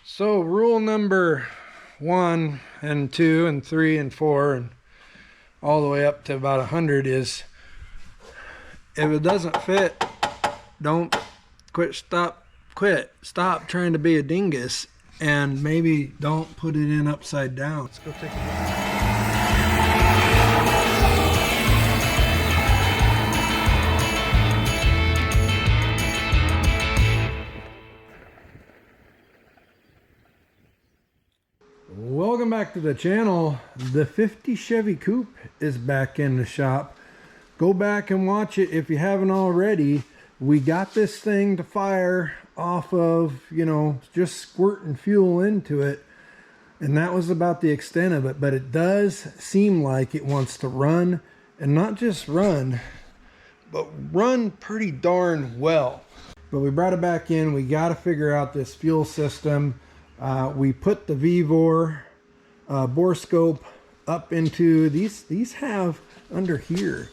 So rule number 1 and 2 and 3 and 4 and all the way up to about 100 is, if it doesn't fit, don't stop trying to be a dingus, and maybe don't put it in upside down. Let's go take a look. Welcome back to the channel. The 50 Chevy Coupe is back in the shop. Go back and watch it if you haven't already. We got this thing to fire off of, just squirting fuel into it. And that was about the extent of it. But it does seem like it wants to run. And not just run, but run pretty darn well. But we brought it back in. We got to figure out this fuel system. We put the VVOR bore scope up into these have under here.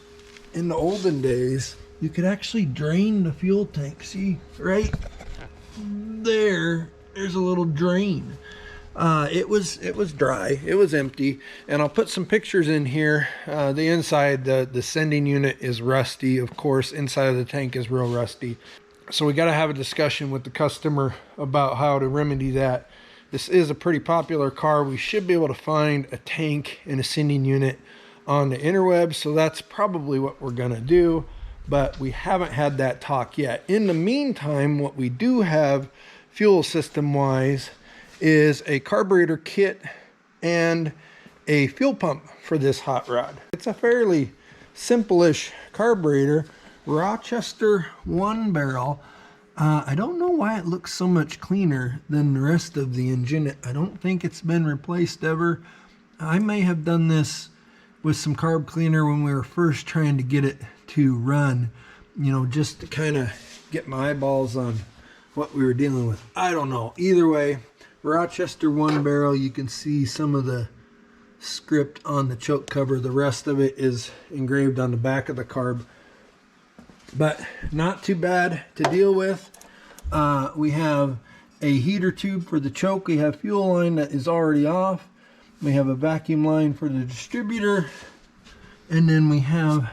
In the olden days, you could actually drain the fuel tank. See, right there's a little drain. It was dry, it was empty, and I'll put some pictures in here. The inside, the sending unit is rusty, of course. Inside of the tank is real rusty. So we got to have a discussion with the customer about how to remedy that. This is a pretty popular car. We should be able to find a tank and a sending unit on the interwebs, so that's probably what we're gonna do, but we haven't had that talk yet. In the meantime, what we do have fuel system wise is a carburetor kit and a fuel pump for this hot rod. It's a fairly simple-ish carburetor, Rochester 1-barrel. I don't know why it looks so much cleaner than the rest of the engine. I don't think it's been replaced ever. I may have done this with some carb cleaner when we were first trying to get it to run, just to kind of get my eyeballs on what we were dealing with. I don't know. Either way, Rochester 1-barrel, you can see some of the script on the choke cover. The rest of it is engraved on the back of the carb. But not too bad to deal with. We have a heater tube for the choke. We have fuel line that is already off. We have a vacuum line for the distributor. And then we have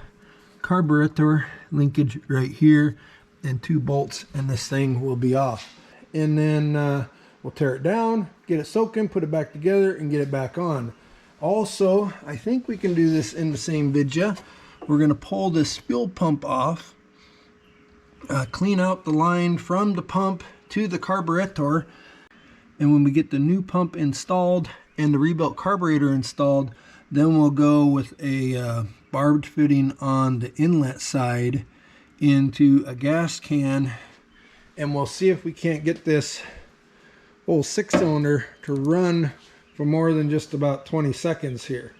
carburetor linkage right here and 2 bolts, and this thing will be off. And then we'll tear it down, get it soaking, put it back together, and get it back on. Also, I think we can do this in the same video. We're going to pull this fuel pump off. Clean out the line from the pump to the carburetor, and when we get the new pump installed and the rebuilt carburetor installed, then we'll go with a barbed fitting on the inlet side into a gas can, and we'll see if we can't get this old 6-cylinder to run for more than just about 20 seconds here.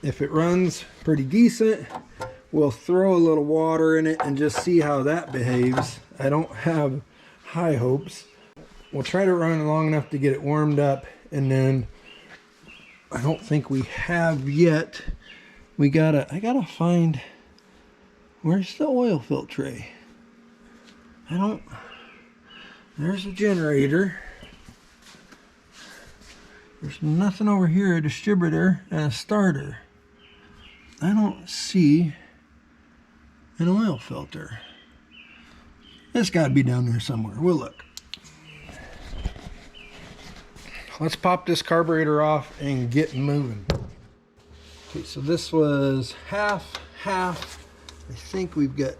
If it runs pretty decent, we'll throw a little water in it and just see how that behaves. I don't have high hopes. We'll try to run it long enough to get it warmed up, and then I don't think we have yet. I gotta find, where's the oil filter? There's a generator. There's nothing over here, a distributor and a starter. I don't see an oil filter. It's got to be down there somewhere. We'll look. Let's pop this carburetor off and get moving. Okay, so this was half. I think we've got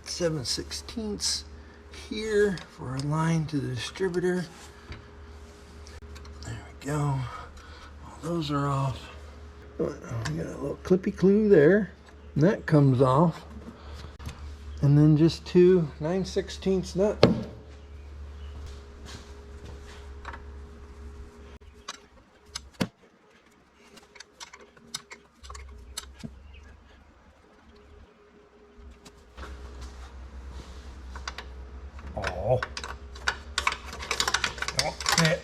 7/16 here for our line to the distributor. There we go. All those are off. We got a little clippy clue there, and that comes off. And then just 2 9/16 nuts. Oh, don't fit.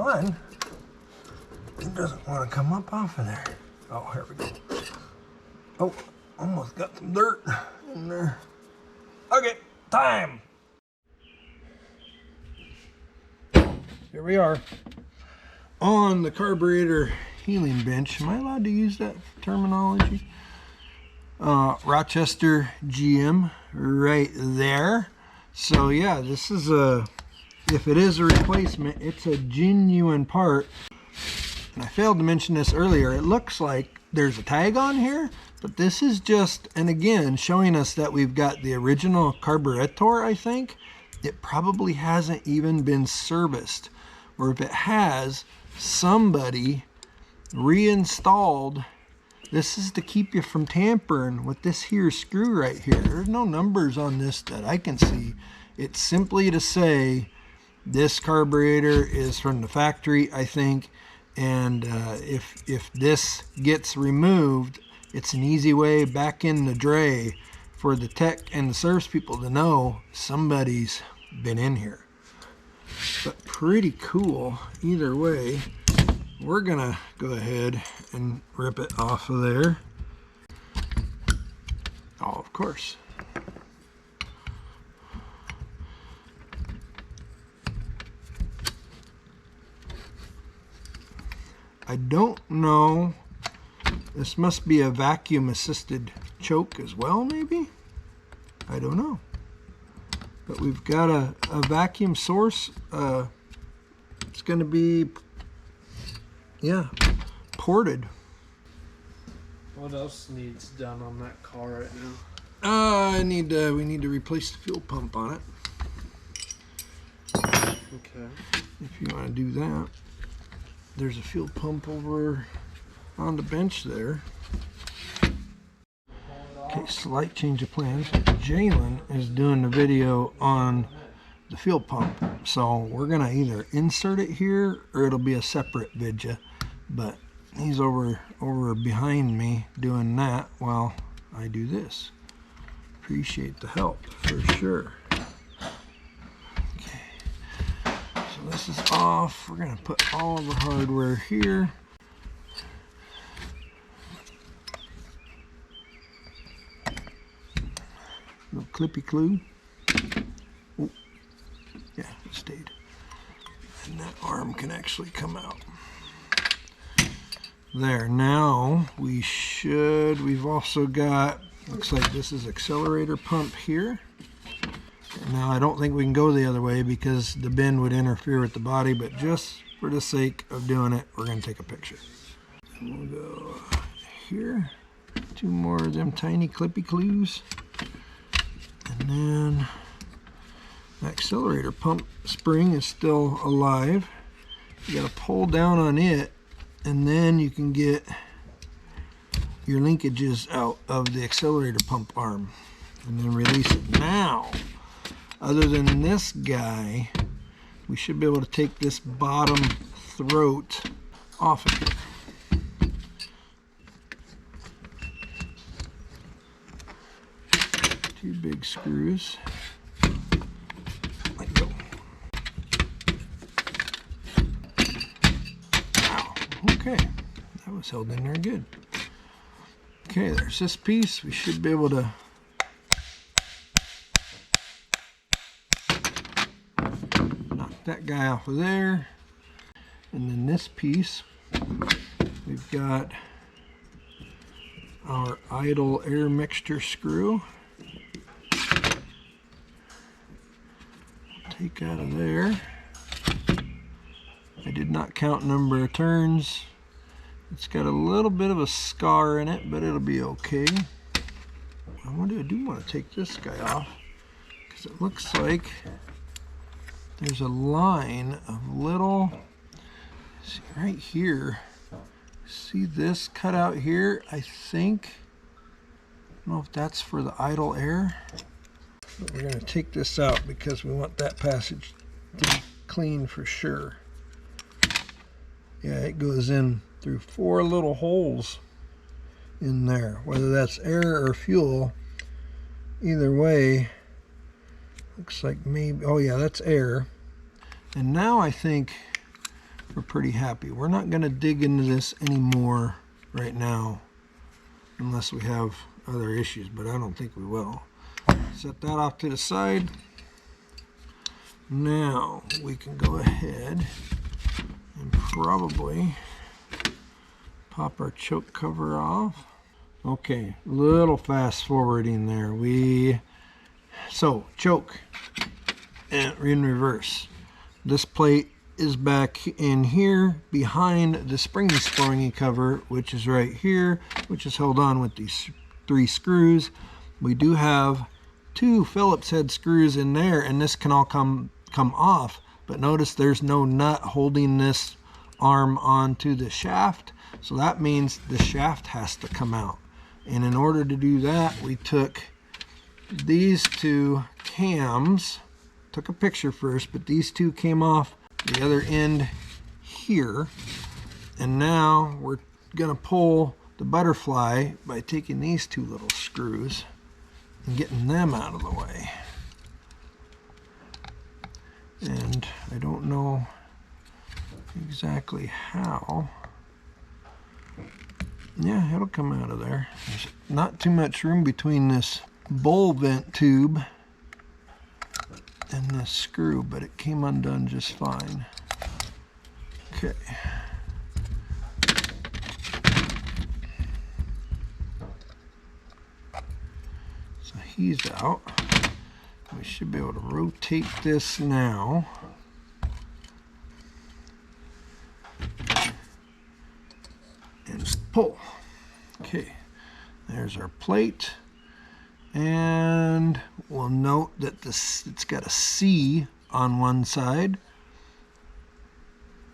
one, it doesn't want to come up off of there. Oh, here we go. Oh, almost got some dirt in there. Okay, time. Here we are on the carburetor healing bench. Am I allowed to use that terminology? Rochester GM right there. So yeah, this is a, if it is a replacement, it's a genuine part. And I failed to mention this earlier. It looks like there's a tag on here, but this is just, and again, showing us that we've got the original carburetor, I think. It probably hasn't even been serviced. Or if it has, somebody reinstalled. This is to keep you from tampering with this here screw right here. There's no numbers on this that I can see. It's simply to say this carburetor is from the factory, I think, and if this gets removed, it's an easy way back in the dray for the tech and the service people to know somebody's been in here. But pretty cool either way. We're gonna go ahead and rip it off of there. Oh, of course. I don't know. This must be a vacuum assisted choke as well, maybe? I don't know. But we've got a vacuum source. It's gonna be, yeah, ported. What else needs done on that car right now? We need to replace the fuel pump on it. Okay. If you want to do that, there's a fuel pump over on the bench there. Okay, slight change of plans. Jalen is doing the video on the fuel pump, so we're gonna either insert it here or it'll be a separate video. But he's over behind me doing that while I do this. Appreciate the help for sure. Okay, so this is off. We're gonna put all the hardware here. Little clippy clue. Oh, yeah, it stayed. And that arm can actually come out. There, now we've also got, looks like this is accelerator pump here. Now I don't think we can go the other way because the bin would interfere with the body, but just for the sake of doing it, we're gonna take a picture. And we'll go here, 2 more of them tiny clippy clues. And then the accelerator pump spring is still alive. You gotta pull down on it, and then you can get your linkages out of the accelerator pump arm and then release it. Now, other than this guy, we should be able to take this bottom throat off of it. Two big screws. Let go. Wow. Okay, that was held in there good. Okay, there's this piece. We should be able to knock that guy off of there. And then this piece, we've got our idle air mixture screw. Take out of there. I did not count number of turns. It's got a little bit of a scar in it, but it'll be okay. I do want to take this guy off because it looks like there's a line of little, see right here, see this cut out here? I think, I don't know if that's for the idle air. But we're going to take this out because we want that passage to be clean for sure. Yeah, it goes in through 4 little holes in there, whether that's air or fuel. Either way, looks like maybe, oh yeah, that's air. And now I think we're pretty happy. We're not going to dig into this anymore right now unless we have other issues, but I don't think we will. Set that off to the side. Now we can go ahead and probably pop our choke cover off. Okay, little fast forwarding there. So choke and in reverse. This plate is back in here behind the springy cover, which is right here, which is held on with these 3 screws. We do have 2 Phillips head screws in there, and this can all come off, but notice there's no nut holding this arm onto the shaft, so that means the shaft has to come out. And in order to do that, we took these 2 cams, took a picture first, but these 2 came off the other end here, and now we're gonna pull the butterfly by taking these 2 little screws and getting them out of the way. And I don't know exactly how. Yeah, it'll come out of there. There's not too much room between this bowl vent tube and this screw, but it came undone just fine. Okay. So he's out. We should be able to rotate this now. And pull. Okay, there's our plate. And we'll note that it's got a C on one side.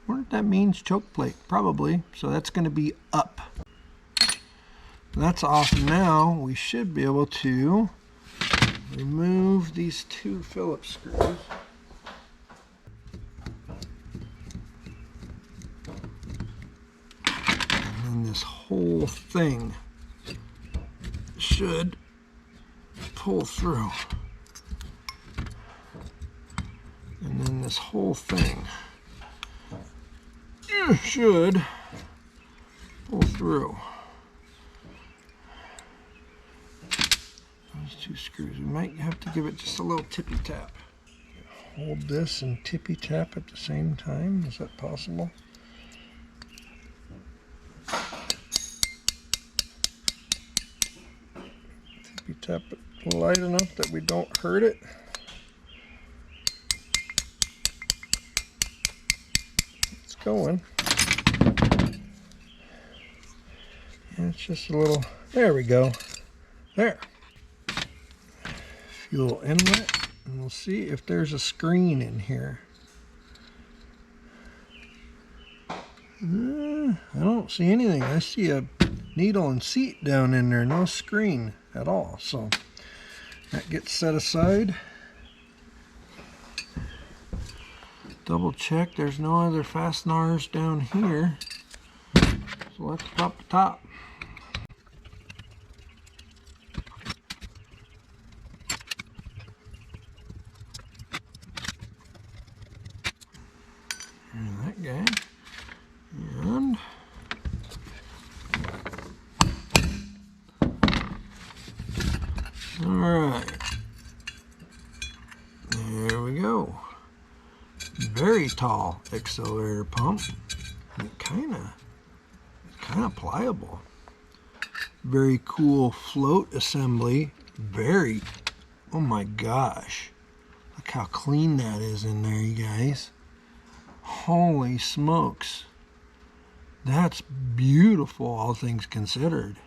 I wonder if that means choke plate, probably. So that's going to be up. That's off now. We should be able to remove these 2 Phillips screws. And then this whole thing should pull through. And then this whole thing should pull through. Those 2 screws. We might have to give it just a little tippy tap. Hold this and tippy tap at the same time. Is that possible? Tippy tap it light enough that we don't hurt it. It's going. And it's just a little, there we go. There. Fuel inlet, and we'll see if there's a screen in here. I don't see anything. I see a needle and seat down in there, no screen at all. So that gets set aside. Double check there's no other fasteners down here. So let's pop the top. And that guy. And all right, there we go. Very tall accelerator pump. And kind of pliable. Very cool float assembly. Very, oh my gosh, look how clean that is in there, you guys. Holy smokes, that's beautiful, all things considered.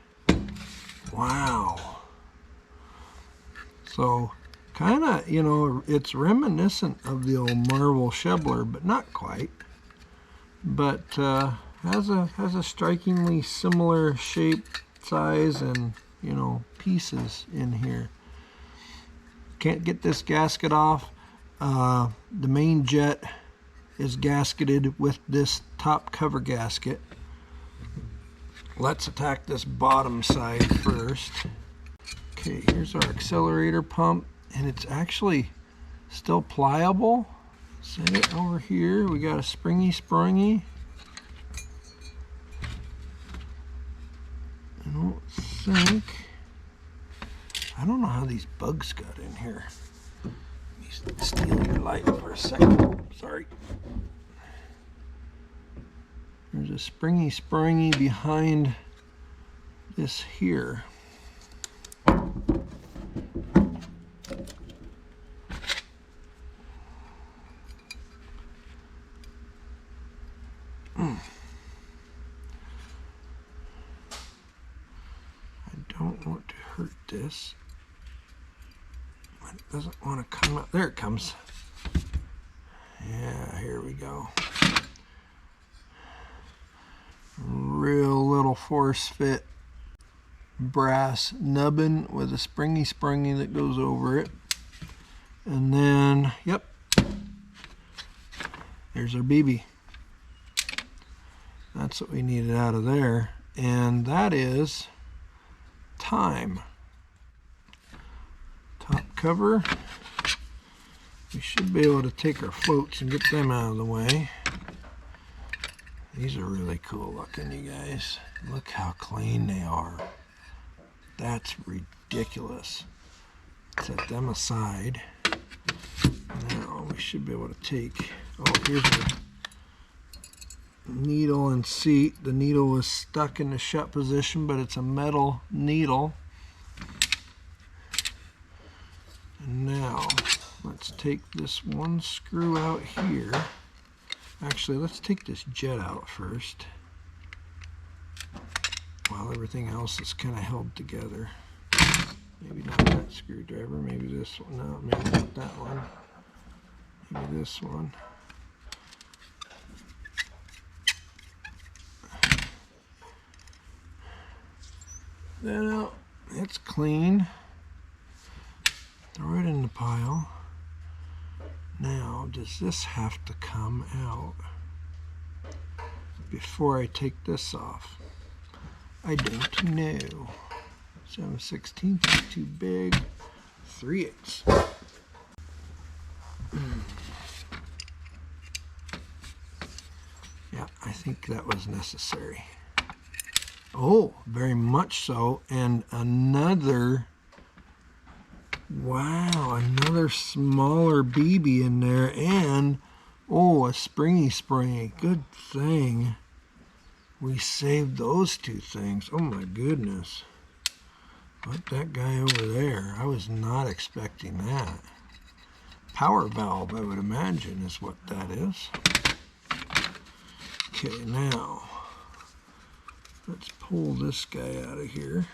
Wow. So kind of, you know, it's reminiscent of the old Marvel Chevrolet, but not quite. But has a strikingly similar shape, size, and, you know, pieces in here. Can't get this gasket off. The main jet is gasketed with this top cover gasket. Let's attack this bottom side first. Okay, here's our accelerator pump, and it's actually still pliable. Set it over here. We got a springy. I don't know how these bugs got in here. Let me steal your light for a second. Sorry. There's a springy behind this here. I don't want to hurt this. It doesn't want to come out. There it comes. Yeah, here we go. Real little force fit brass nubbin with a springy that goes over it. And then, yep, there's our BB. That's what we needed out of there. And that is time. Top cover. We should be able to take our floats and get them out of the way. These are really cool looking, you guys. Look how clean they are. That's ridiculous. Set them aside. Now we should be able to take, oh, here's the needle and seat. The needle was stuck in the shut position, but it's a metal needle. And now let's take this one screw out here. Actually, let's take this jet out first while everything else is kind of held together. Maybe not that screwdriver, maybe this one. No, maybe not that one. Maybe this one. Now, it's clean. Throw it in the pile. Now, does this have to come out before I take this off? I don't know. 7/16 is too big. 3/8. Yeah, I think that was necessary. Oh, very much so. And another, wow, another smaller BB in there. And, oh, a springy. Good thing we saved those two things. Oh my goodness. Put that guy over there. I was not expecting that. Power valve, I would imagine, is what that is. Okay, now let's pull this guy out of here.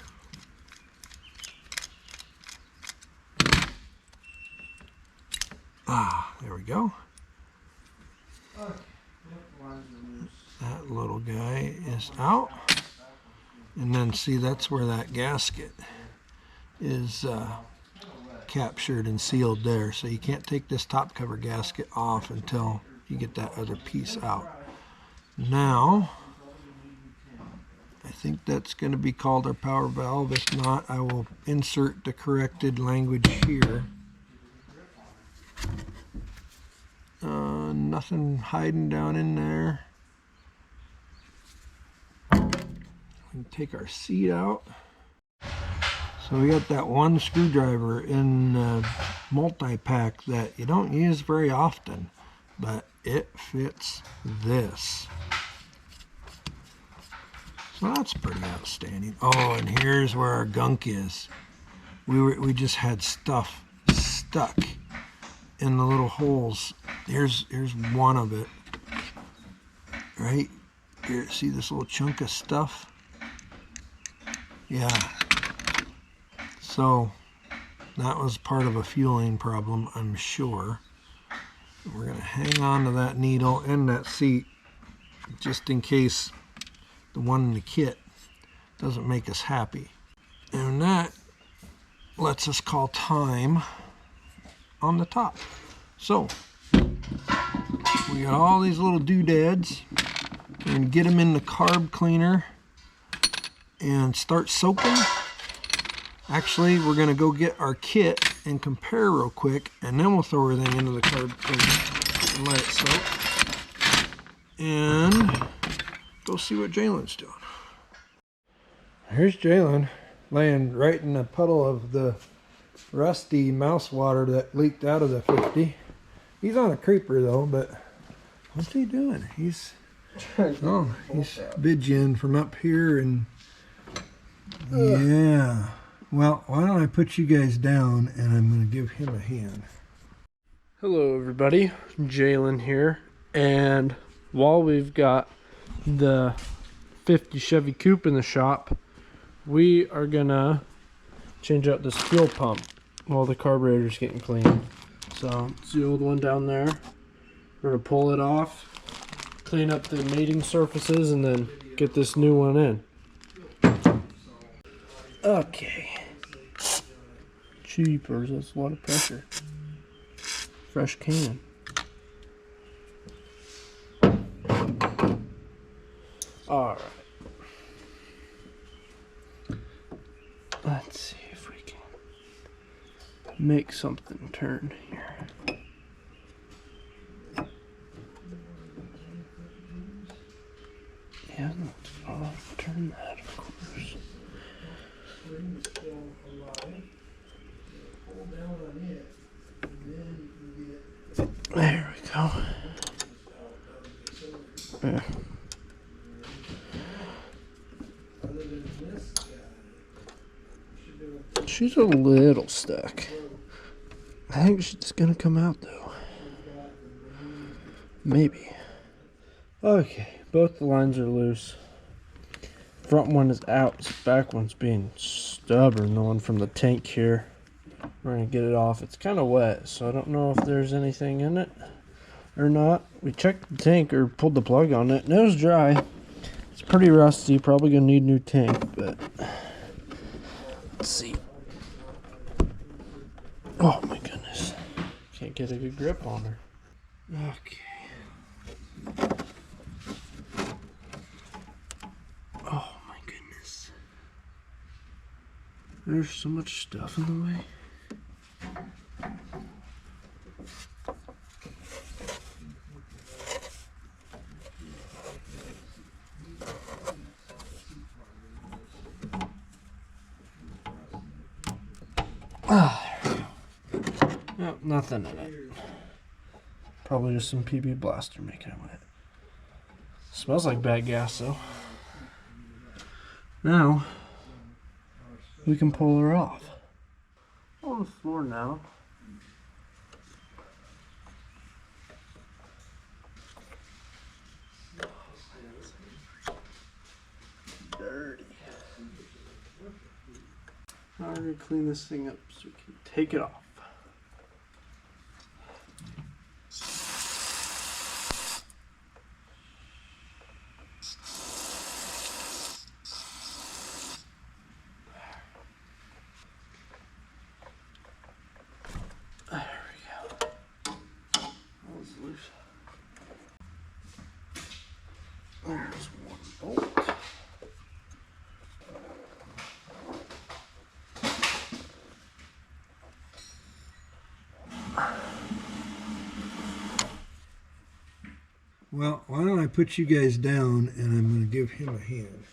Ah, there we go. That little guy is out. And then see, that's where that gasket is captured and sealed there. So you can't take this top cover gasket off until you get that other piece out. Now, I think that's going to be called our power valve. If not, I will insert the corrected language here. Nothing hiding down in there. We can take our seat out. So we got that one screwdriver in multi-pack that you don't use very often, but it fits this. So that's pretty outstanding. Oh, and here's where our gunk is. We just had stuff stuck in the little holes. Here's one of it. Right here, see this little chunk of stuff? Yeah. So that was part of a fueling problem, I'm sure. We're going to hang on to that needle and that seat just in case the one in the kit doesn't make us happy. And that lets us call time on the top. So we got all these little doodads. We're going to get them in the carb cleaner and start soaking. Actually, we're going to go get our kit and compare real quick, and then we'll throw everything into the carb cleaner. and let it soak. And go see what Jalen's doing. Here's Jalen laying right in a puddle of the rusty mouse water that leaked out of the 50. He's on a creeper though, but what's he doing? He's vidging from up here and yeah. Well, why don't I put you guys down and I'm going to give him a hand. Hello everybody, Jalen here, and while we've got the 50 Chevy Coupe in the shop, we are gonna change out this fuel pump while the carburetor's getting cleaned. So it's the old one down there. We're gonna pull it off, clean up the mating surfaces, and then get this new one in. Okay. Jeepers, that's a lot of pressure. Fresh can. Alright. Let's see if we can make something turn here. Yeah, I'll turn that, of course. There we go. Yeah. She's a little stuck. I think she's gonna come out though. Maybe. Okay, both the lines are loose. Front one is out, the back one's being stubborn, the one from the tank here. We're gonna get it off. It's kind of wet, so I don't know if there's anything in it or not. We checked the tank or pulled the plug on it and it was dry. It's pretty rusty, probably gonna need a new tank, but let's see. Oh my goodness. Can't get a good grip on her. Okay. Oh my goodness. There's so much stuff in the way. Ah, there we go. Nope, nothing in it. Probably just some PB Blaster making it wet. Smells like bad gas though. Now we can pull her off. On the floor now. Dirty. Now we're gonna clean this thing up so we can take it off. There we go. That was loose. There's one bolt. Well, why don't I put you guys down and I'm going to give him a hand.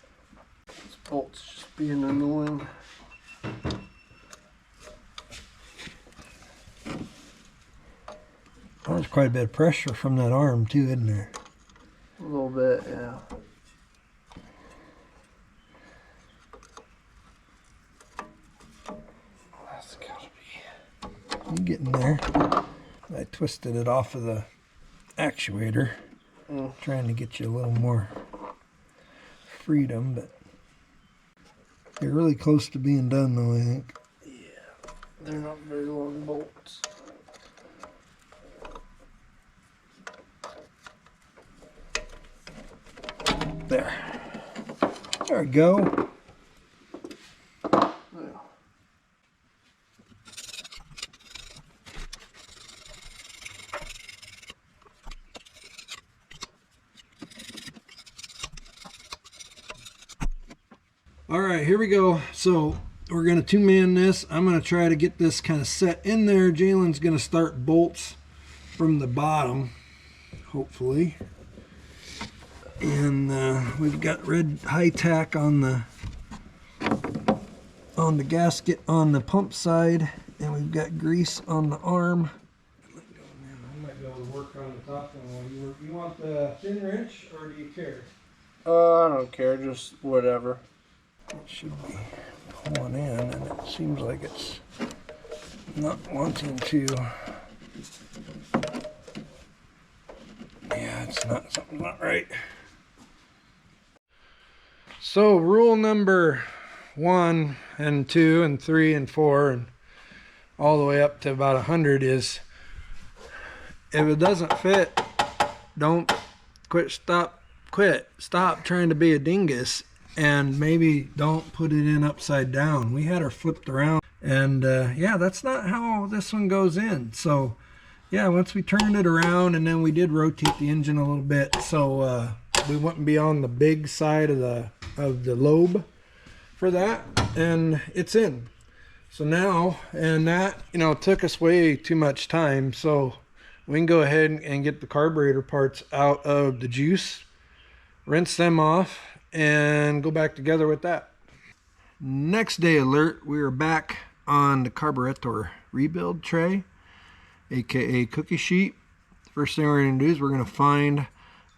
This bolt's just being annoying. Oh, there's quite a bit of pressure from that arm too, isn't there? A little bit, yeah. That's gotta be. I'm getting there. I twisted it off of the actuator. Trying to get you a little more freedom, but you're really close to being done though, I think. Yeah, they're not very long bolts. There. There we go. Yeah. All right, here we go. So we're going to two-man this. I'm going to try to get this kind of set in there. Jalen's going to start bolts from the bottom. hopefully. And we've got red high tack on the gasket on the pump side, and we've got grease on the arm. I might be able to work on the top one. You want the thin wrench, or do you care? I don't care, just whatever. It should be pulling in, and it seems like it's not wanting to. Yeah, it's not, something's not right. So rule number 1 and 2 and 3 and 4 and all the way up to about 100 is, if it doesn't fit, don't stop trying to be a dingus, and maybe don't put it in upside down. We had her flipped around, and yeah, that's not how this one goes in. So yeah, once we turned it around, and then we did rotate the engine a little bit, so we wouldn't be on the big side of the lobe for that, and it's in. So now, and that, you know, took us way too much time, so we can go ahead and get the carburetor parts out of the juice, rinse them off, and go back together with that. Next day alert, we are back on the carburetor rebuild tray, aka cookie sheet. First thing we're going to do is we're going to find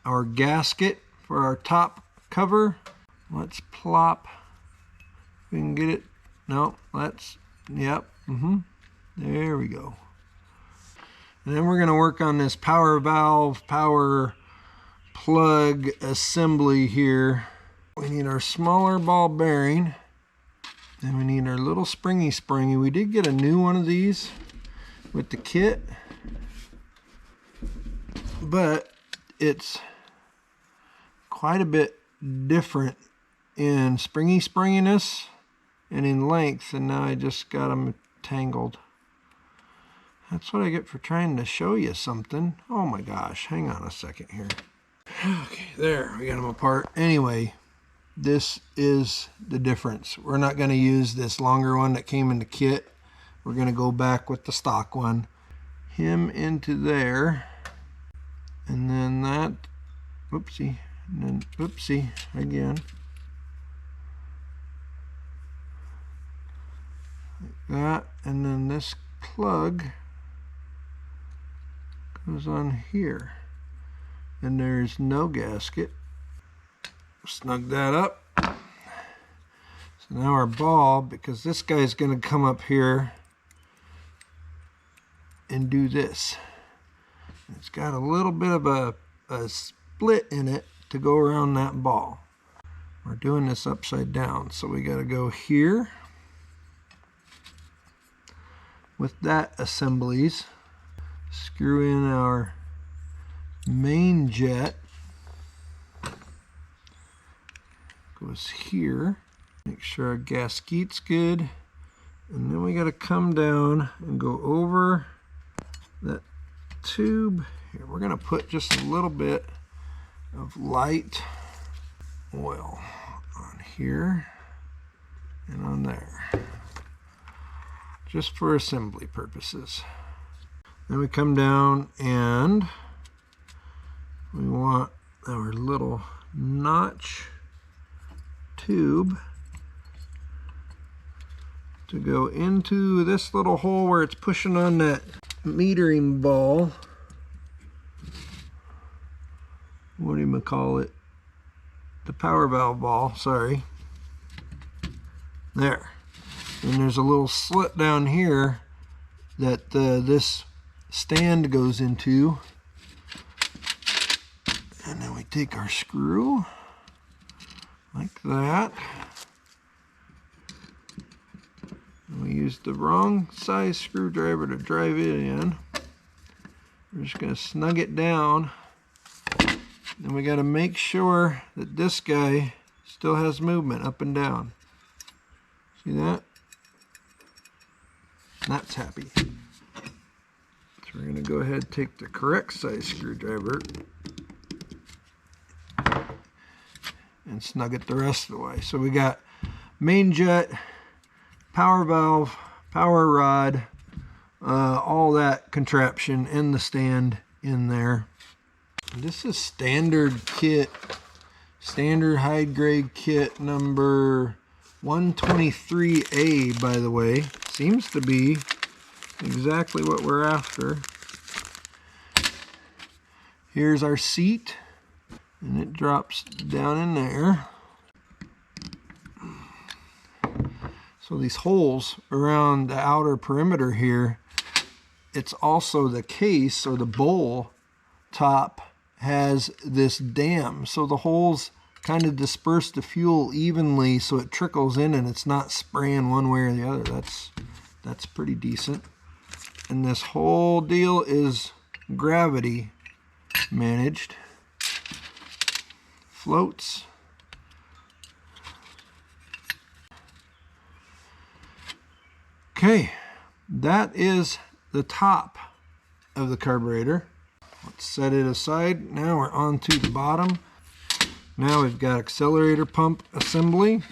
our gasket for our top cover. Let's plop. We can get it. No, let's. Yep. There we go. And then we're going to work on this power valve, power plug assembly here. We need our smaller ball bearing. And we need our little springy. We did get a new one of these with the kit, but it's quite a bit different in springiness and in length, and now I just got them tangled. That's what I get for trying to show you something. Oh my gosh, hang on a second here. Okay, there, we got them apart. Anyway, this is the difference. We're not going to use this longer one that came in the kit. We're going to go back with the stock one. Him into there, and then that, oopsie, and then oopsie again. Like that, and then this plug goes on here, and there's no gasket. Snug that up. So now our ball, because this guy's going to come up here and do this. It's got a little bit of a split in it to go around that ball. We're doing this upside down, so we got to go here with that assemblies. Screw in our main jet. Goes here. Make sure our gasket's good. And then we got to come down and go over that tube. Here, we're going to put just a little bit of light oil on here and on there, just for assembly purposes. Then we come down and we want our little notch tube to go into this little hole where it's pushing on that metering ball. What do you call it? The power valve ball, sorry. There. And there's a little slit down here that this stand goes into. And then we take our screw like that. And we used the wrong size screwdriver to drive it in. We're just going to snug it down. Then we got to make sure that this guy still has movement up and down. See that? That's happy. So we're going to go ahead and take the correct size screwdriver and snug it the rest of the way. So we got main jet, power valve, power rod, all that contraption and the stand in there. This is standard kit, standard high grade kit number 123A, by the way. Seems to be exactly what we're after. Here's our seat, and it drops down in there. So these holes around the outer perimeter here, it's also the case, or the bowl top has this dam. So the holes kind of disperse the fuel evenly so it trickles in and it's not spraying one way or the other. That's pretty decent. And this whole deal is gravity managed. Floats. Okay, that is the top of the carburetor. Let's set it aside. Now we're on to the bottom. Now we've got accelerator pump assembly.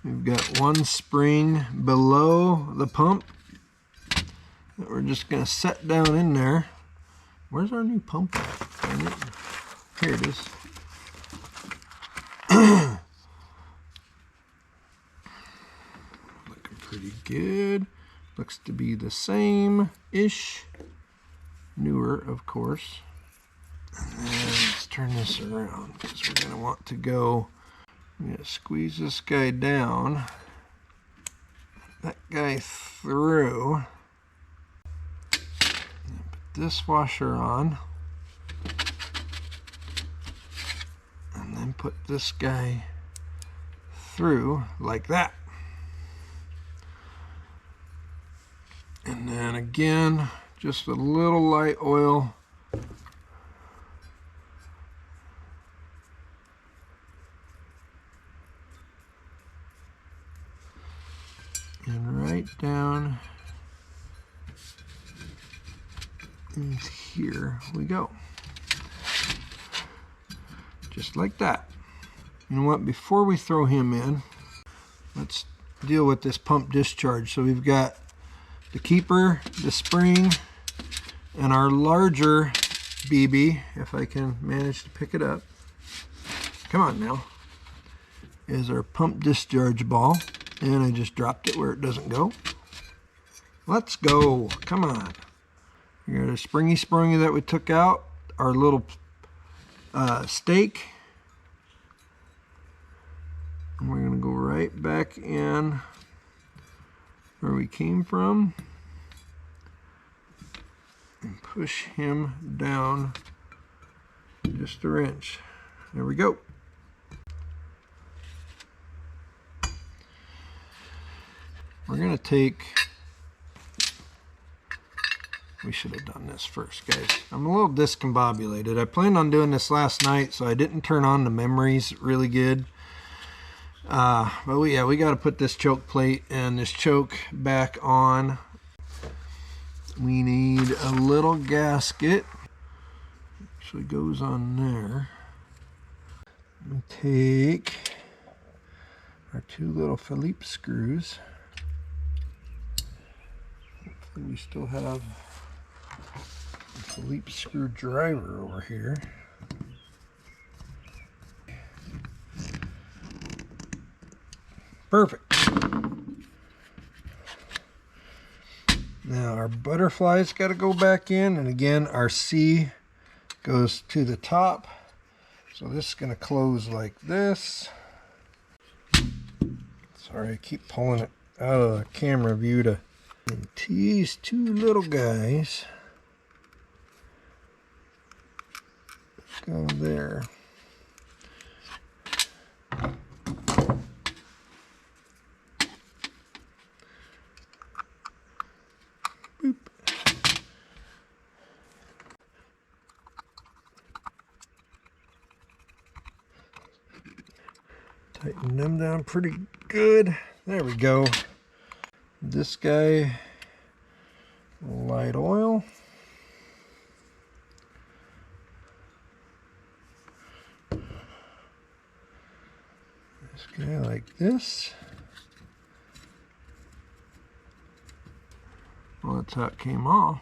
We've got one spring below the pump that we're just going to set down in there. Where's our new pump at? Here it is. Looking pretty good. Looks to be the same-ish. Newer, of course. And then let's turn this around because we're going to want to go. I'm going to squeeze this guy down. That guy through. Put this washer on. And then put this guy through like that. And then again, just a little light oil. And right down in here we go. Just like that. You know what, before we throw him in, let's deal with this pump discharge. So we've got the keeper, the spring, and our larger BB, if I can manage to pick it up. Come on now. Is our pump discharge ball. And I just dropped it where it doesn't go. Let's go. Come on. We got a springy that we took out. Our little stake. And we're going to go right back in where we came from. And push him down just a wrench. There we go. We're going to take, we should have done this first, guys. I'm a little discombobulated. I planned on doing this last night, so I didn't turn on the memories really good. But we got to put this choke plate and this choke back on. We need a little gasket. Actually goes on there. We take our two little Phillips screws. Hopefully we still have a Phillips screwdriver over here. Perfect. Now our butterfly's got to go back in, and again our C goes to the top. So this is going to close like this. Sorry, I keep pulling it out of the camera view to tease two little guys. Go there. Boop. Tighten them down pretty good. There we go. This guy, light oil. This guy like this. Well, that's how it came off.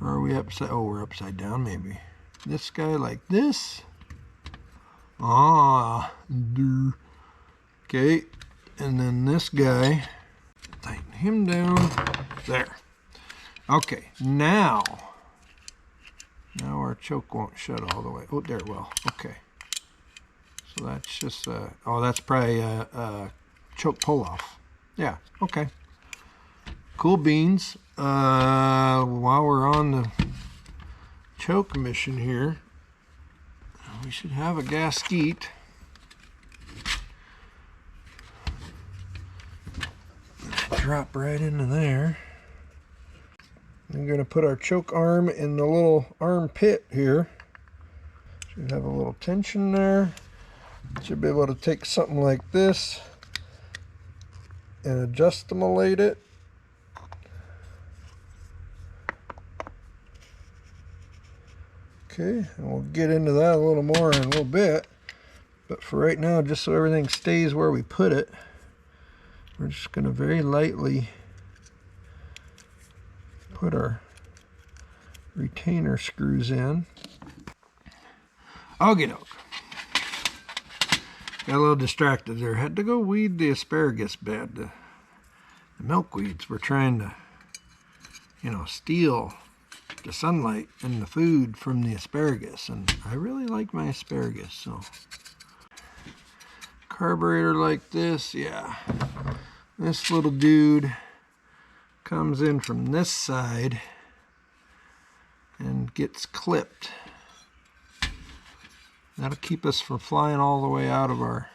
Or are we upside? Oh, we're upside down maybe. This guy like this. Ah, okay. And then this guy, tighten him down. There. Okay, now our choke won't shut all the way. Oh, there it will. Okay. So that's just, oh, that's probably a choke pull-off. Yeah, okay. Cool beans. While we're on the choke mission here, we should have a gasket. Drop right into there. We're going to put our choke arm in the little arm pit here. Should have a little tension there. Should be able to take something like this and adjustamolate it. Okay, and we'll get into that a little more in a little bit. But for right now, just so everything stays where we put it, we're just going to very lightly put our retainer screws in. Okie doke. Got a little distracted there. Had to go weed the asparagus bed. The milkweeds were trying to, steal the sunlight and the food from the asparagus. And I really like my asparagus, so. Carburetor like this, yeah. This little dude comes in from this side and gets clipped. That'll keep us from flying all the way out of our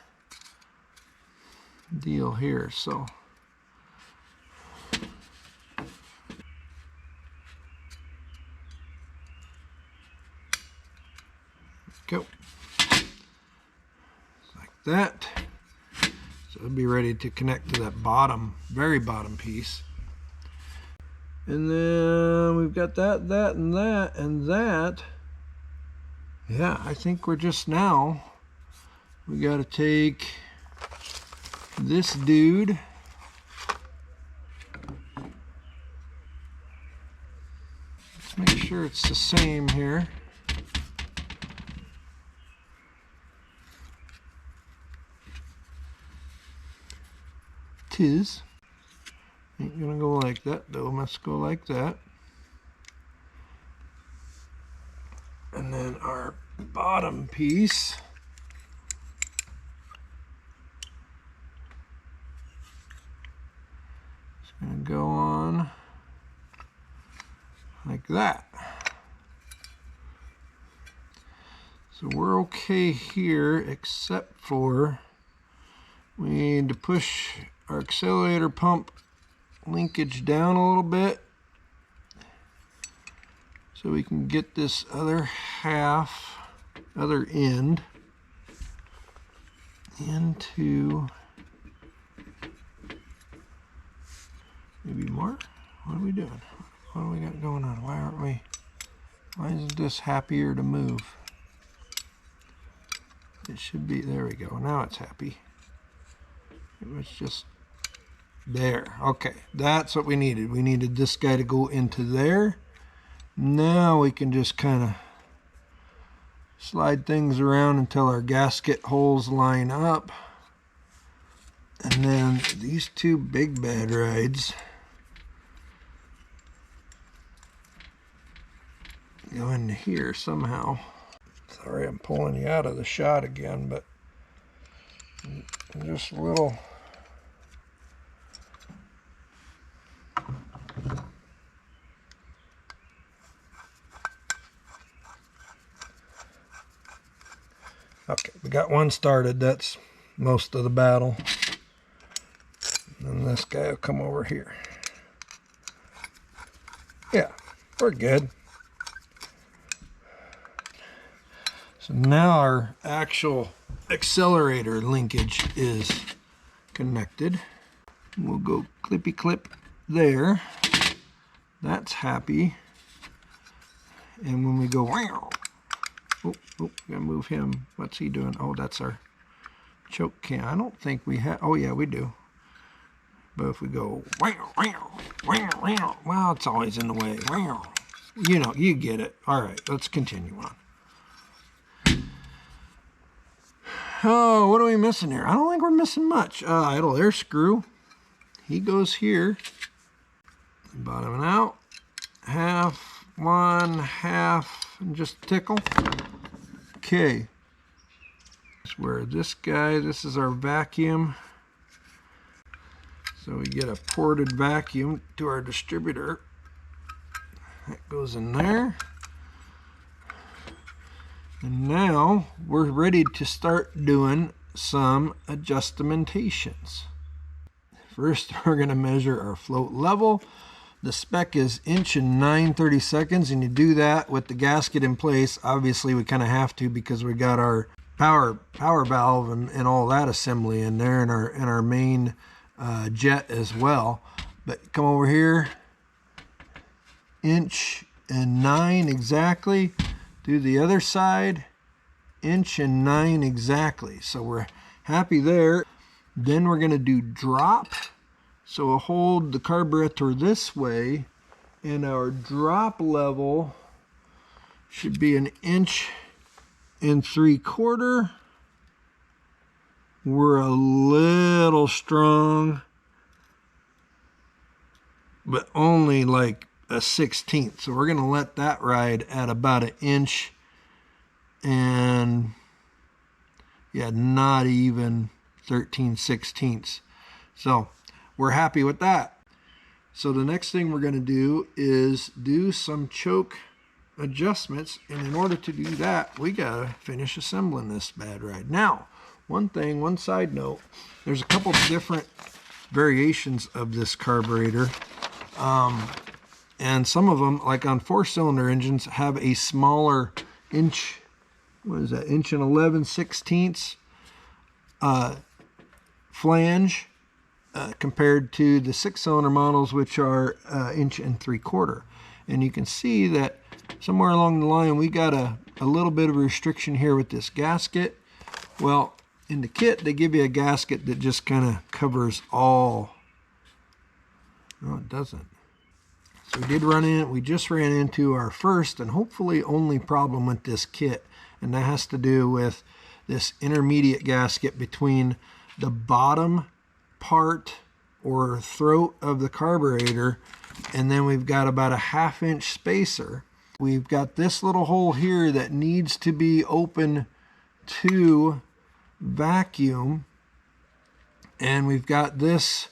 deal here, so. Go. Like that. So it'll be ready to connect to that bottom, very bottom piece. And then we've got that, and that, and that. Yeah, I think we're just now, we got to take this dude. Let's make sure it's the same here. Tis. Ain't gonna go like that though, must go like that. And then our bottom piece is going to go on like that. So we're okay here, except for we need to push our accelerator pump linkage down a little bit, so we can get this other end into maybe more. What are we doing? What do we got going on? Why isn't this happier to move? It should be, there we go. Now it's happy. It was just there. Okay, that's what we needed. We needed this guy to go into there. Now we can just kind of slide things around until our gasket holes line up. And then these two big bad rides go into here somehow. Sorry, I'm pulling you out of the shot again, but just a little. Okay, we got one started. That's most of the battle. And this guy will come over here. Yeah, we're good. So now our actual accelerator linkage is connected. We'll go clippy clip there. That's happy. And when we go, wow. Oh, gotta move him. What's he doing? Oh, that's our choke cam. I don't think we have. Oh, yeah, we do. But if we go, wow, it's always in the way. Wow. You know, you get it. All right, let's continue on. Oh, what are we missing here? I don't think we're missing much. Idle air screw. He goes here. Bottom and out. Half, one, half, and just tickle. Okay. That's where this guy, this is our vacuum. So we get a ported vacuum to our distributor. That goes in there. And now we're ready to start doing some adjustamentations. First, we're going to measure our float level. The spec is 1 9/30 seconds, and you do that with the gasket in place. Obviously, we kind of have to because we got our power valve and all that assembly in there, and our main jet as well. But come over here, 1 9" exactly. Do the other side, 1 9" exactly. So we're happy there. Then we're going to do drop. So we'll hold the carburetor this way, and our drop level should be 1 3/4". We're a little strong, but only like a 1/16. So we're going to let that ride at about 1 inch, and yeah, not even 13/16. So we're happy with that. So the next thing we're going to do is do some choke adjustments, and in order to do that, we got to finish assembling this bad ride. Now, one side note, there's a couple different variations of this carburetor. And some of them, like on 4-cylinder engines, have a smaller inch, what is that, 1 11/16 flange compared to the 6-cylinder models, which are 1 3/4. And you can see that somewhere along the line we got a little bit of a restriction here with this gasket. Well, in the kit they give you a gasket that just kind of covers all. No, it doesn't. So we just ran into our first and hopefully only problem with this kit, and that has to do with this intermediate gasket between the bottom part or throat of the carburetor, and then we've got about a 1/2 inch spacer. We've got this little hole here that needs to be open to vacuum, and we've got this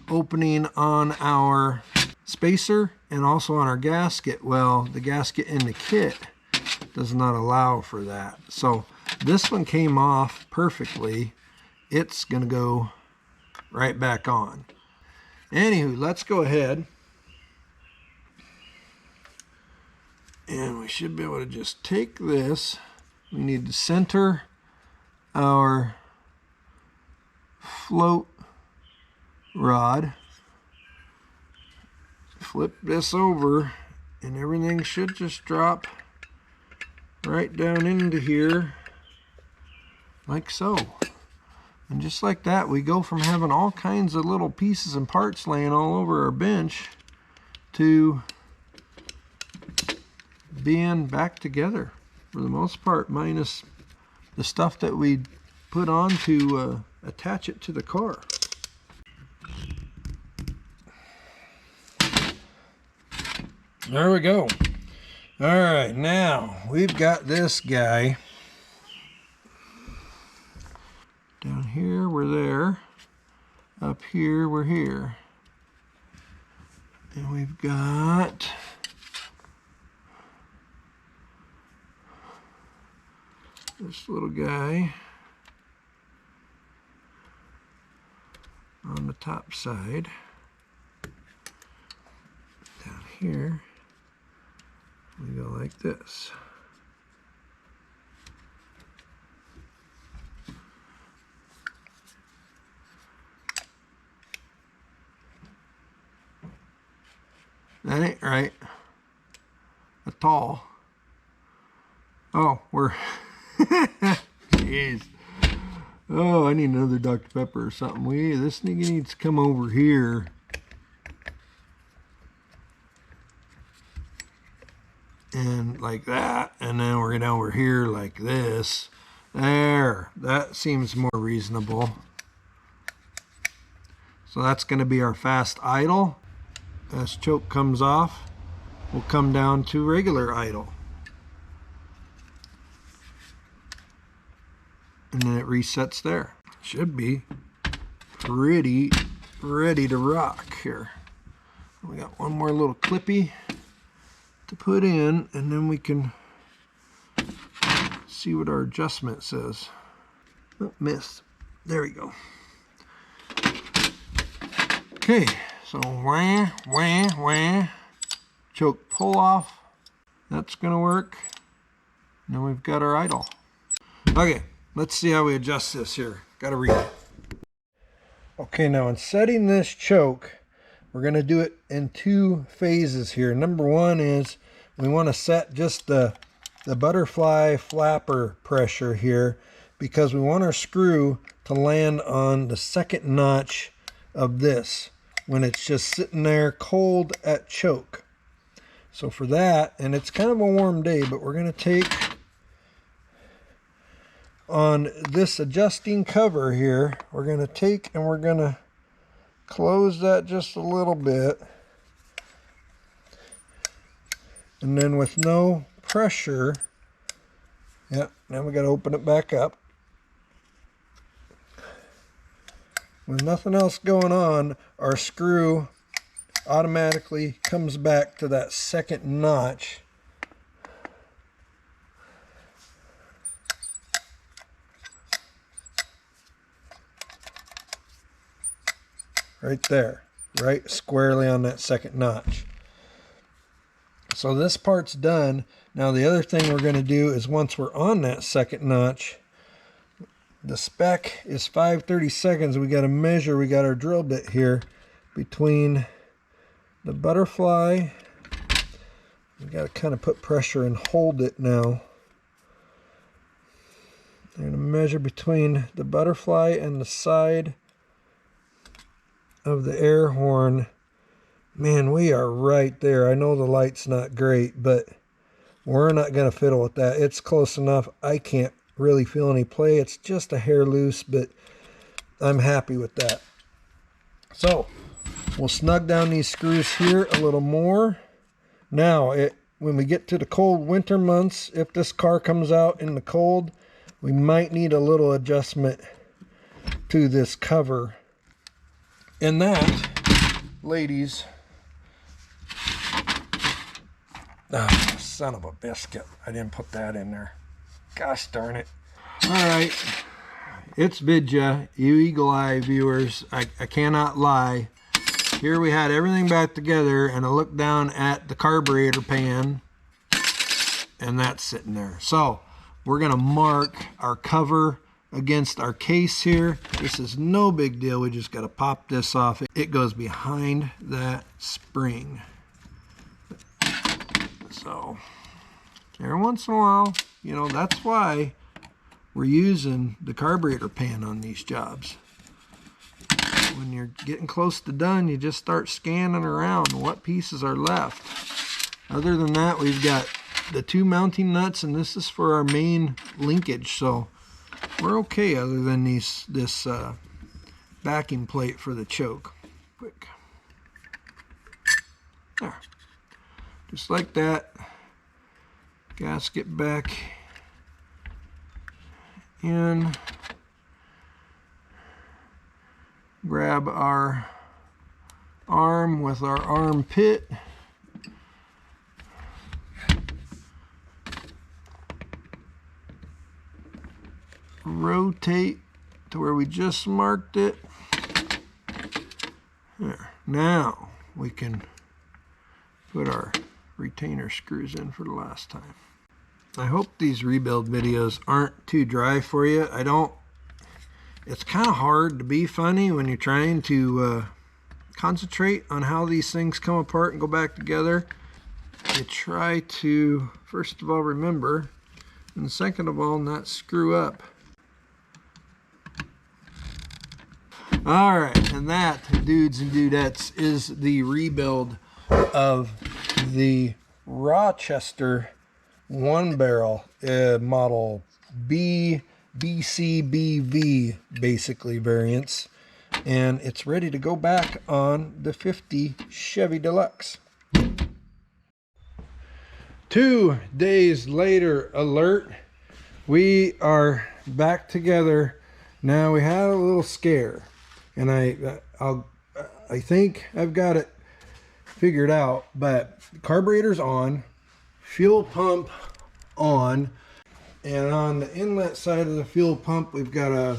opening on our spacer and also on our gasket. Well, the gasket in the kit does not allow for that. So this one came off perfectly. It's going to go right back on. Anywho, let's go ahead. And we should be able to just take this. We need to center our float rod. Flip this over, and everything should just drop right down into here, like so. And just like that, we go from having all kinds of little pieces and parts laying all over our bench to being back together for the most part, minus the stuff that we put on to attach it to the car. There we go. All right, now we've got this guy. Down here, we're there. Up here, we're here. And we've got this little guy on the top side. Down here, we go like this. That ain't right at all. Oh, we're jeez. Oh, I need another Dr. Pepper or something. This nigga needs to come over here. and like that, and then we're gonna over here like this. There, that seems more reasonable. So that's going to be our fast idle. As choke comes off, we'll come down to regular idle. And then it resets there. Should be pretty ready to rock here. We got one more little clippy to put in, and then we can see what our adjustment says. Oh, missed. There we go. Okay, so wah, wah, wah. Choke pull off. That's gonna work. And then we've got our idle. Okay, let's see how we adjust this here. Gotta read it. Okay, now in setting this choke, we're gonna do it in 2 phases here. Number 1 is we want to set just the butterfly flapper pressure here, because we want our screw to land on the second notch of this when it's just sitting there cold at choke. So for that, and it's kind of a warm day, but we're going to take on this adjusting cover here, we're going to take and we're going to close that just a little bit. And then with no pressure, yeah, now we got to open it back up. With nothing else going on, our screw automatically comes back to that second notch. Right there, right squarely on that second notch. So this part's done. Now the other thing we're going to do is once we're on that second notch, the spec is 5/32. We got to measure, we got our drill bit here between the butterfly. We got to kind of put pressure and hold it now. I'm going to measure between the butterfly and the side of the air horn. Man, we are right there. I know the light's not great, but we're not going to fiddle with that. It's close enough. I can't really feel any play. It's just a hair loose, but I'm happy with that. So we'll snug down these screws here a little more. Now, when we get to the cold winter months, if this car comes out in the cold, we might need a little adjustment to this cover. And that, ladies, oh, son of a biscuit, I didn't put that in there. Gosh darn it. All right, it's Vidya, you eagle eye viewers. I cannot lie. Here we had everything back together, and I looked down at the carburetor pan, and that's sitting there. So we're gonna mark our cover against our case here. This is no big deal. We just got to pop this off. It goes behind that spring. So every once in a while, you know, that's why we're using the carburetor pan on these jobs. When you're getting close to done, you just start scanning around what pieces are left. Other than that, we've got the 2 mounting nuts, and this is for our main linkage, so we're okay other than this backing plate for the choke. Quick. There. Just like that. Gasket back in. Grab our arm with our armpit. Rotate to where we just marked it. There. Now we can put our retainer screws in for the last time. I hope these rebuild videos aren't too dry for you. It's kind of hard to be funny when you're trying to concentrate on how these things come apart and go back together. You try to, first of all, remember, and second of all, not screw up. All right, and that, dudes and dudettes, is the rebuild of the Rochester 1-barrel model BCBV basically variants, and it's ready to go back on the 50 Chevy Deluxe. 2 days later, alert, we are back together. Now, we had a little scare, and I think I've got it figured out, but carburetor's on, fuel pump on, and on the inlet side of the fuel pump we've got a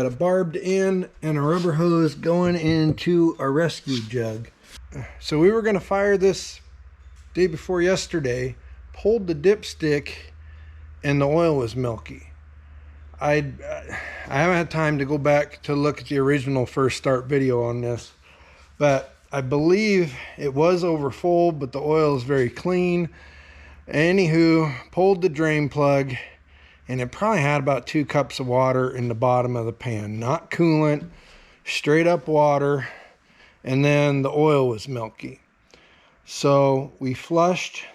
barbed end and a rubber hose going into a rescue jug. So we were going to fire this day before yesterday, pulled the dipstick, and the oil was milky. I haven't had time to go back to look at the original first start video on this, but I believe it was over full, but the oil is very clean. Anywho, pulled the drain plug, and it probably had about 2 cups of water in the bottom of the pan. Not coolant, straight up water, and then the oil was milky. So we flushed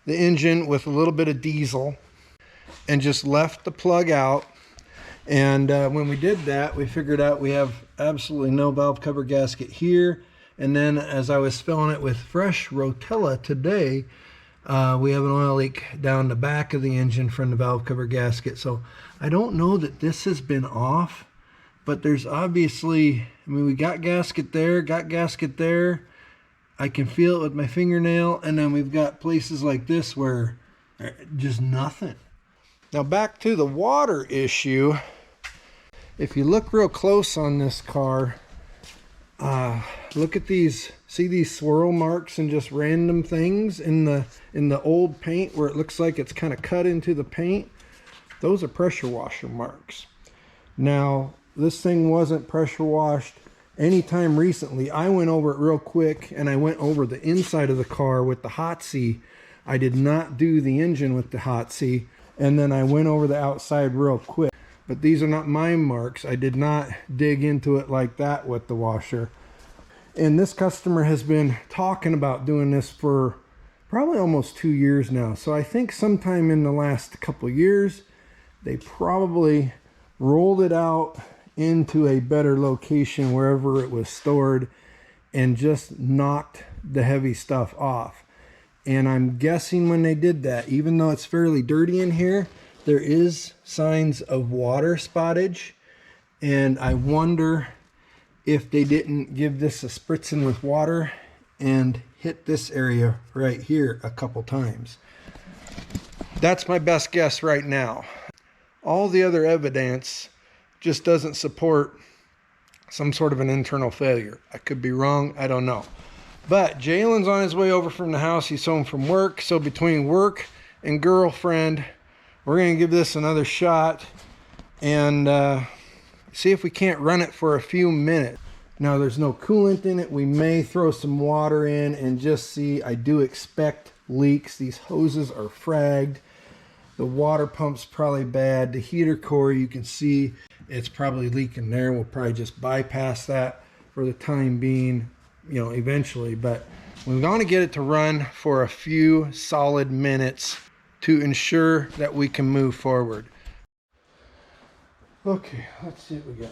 the engine with a little bit of diesel and just left the plug out. And when we did that, we figured out we have absolutely no valve cover gasket here. And then as I was filling it with fresh Rotella today, we have an oil leak down the back of the engine from the valve cover gasket. So I don't know that this has been off, but there's obviously, I mean, we got gasket there, got gasket there. I can feel it with my fingernail, and then we've got places like this where just nothing. Now back to the water issue. If you look real close on this car, look at these, see these swirl marks and just random things in the old paint where it looks like it's kind of cut into the paint? Those are pressure washer marks. Now, this thing wasn't pressure washed anytime recently. I went over it real quick, and I went over the inside of the car with the hot C. I did not do the engine with the hot C, and then I went over the outside real quick. But these are not my marks. I did not dig into it like that with the washer. And this customer has been talking about doing this for probably almost 2 years now. So I think sometime in the last couple years, they probably rolled it out into a better location wherever it was stored and just knocked the heavy stuff off. And I'm guessing when they did that, even though it's fairly dirty in here, there is signs of water spottage. And I wonder if they didn't give this a spritzing with water and hit this area right here a couple times. That's my best guess right now. All the other evidence just doesn't support some sort of an internal failure. I could be wrong, I don't know. But Jalen's on his way over from the house. He's home from work. So between work and girlfriend, we're going to give this another shot and see if we can't run it for a few minutes. Now, there's no coolant in it. We may throw some water in and just see. I do expect leaks. These hoses are fragged. The water pump's probably bad. The heater core, you can see it's probably leaking there. We'll probably just bypass that for the time being, you know, eventually. But we're going to get it to run for a few solid minutes to ensure that we can move forward. Okay, let's see what we got.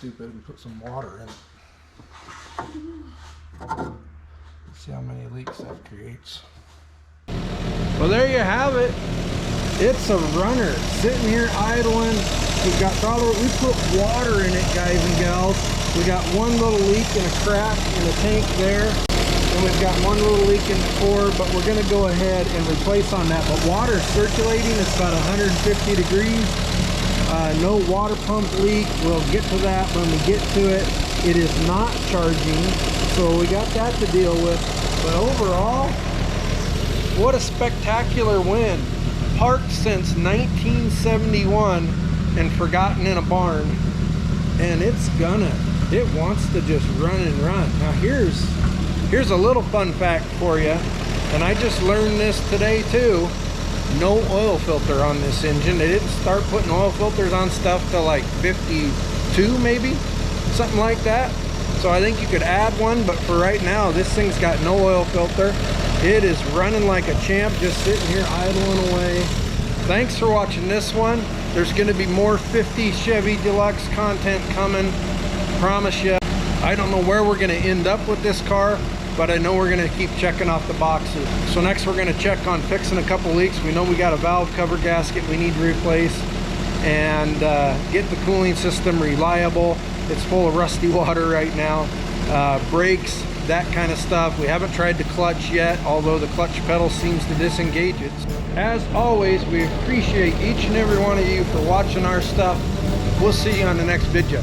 stupid and put some water in it. Let's see how many leaks that creates. Well, there you have it. It's a runner sitting here idling. We've got throttle. We put water in it, guys and gals. We got one little leak and a crack in the tank there. And we've got one little leak in the core, but we're gonna go ahead and replace on that. But water circulating, it's about 150 degrees. No water pump leak. We'll get to that when we get to it. It is not charging, so we got that to deal with. But overall, what a spectacular win. Parked since 1971 and forgotten in a barn. And it wants to just run and run. Now here's a little fun fact for you. And I just learned this today too. No oil filter on this engine. They didn't start putting oil filters on stuff till like 52 maybe, something like that. So I think you could add one, but for right now, this thing's got no oil filter. It is running like a champ, just sitting here idling away. Thanks for watching this one. There's gonna be more 50 Chevy Deluxe content coming, promise you. I don't know where we're gonna end up with this car, but I know we're gonna keep checking off the boxes. So next we're gonna check on fixing a couple leaks. We know we got a valve cover gasket we need to replace, and get the cooling system reliable. It's full of rusty water right now. Brakes, that kind of stuff. We haven't tried the clutch yet, although the clutch pedal seems to disengage it. As always, we appreciate each and every one of you for watching our stuff. We'll see you on the next video.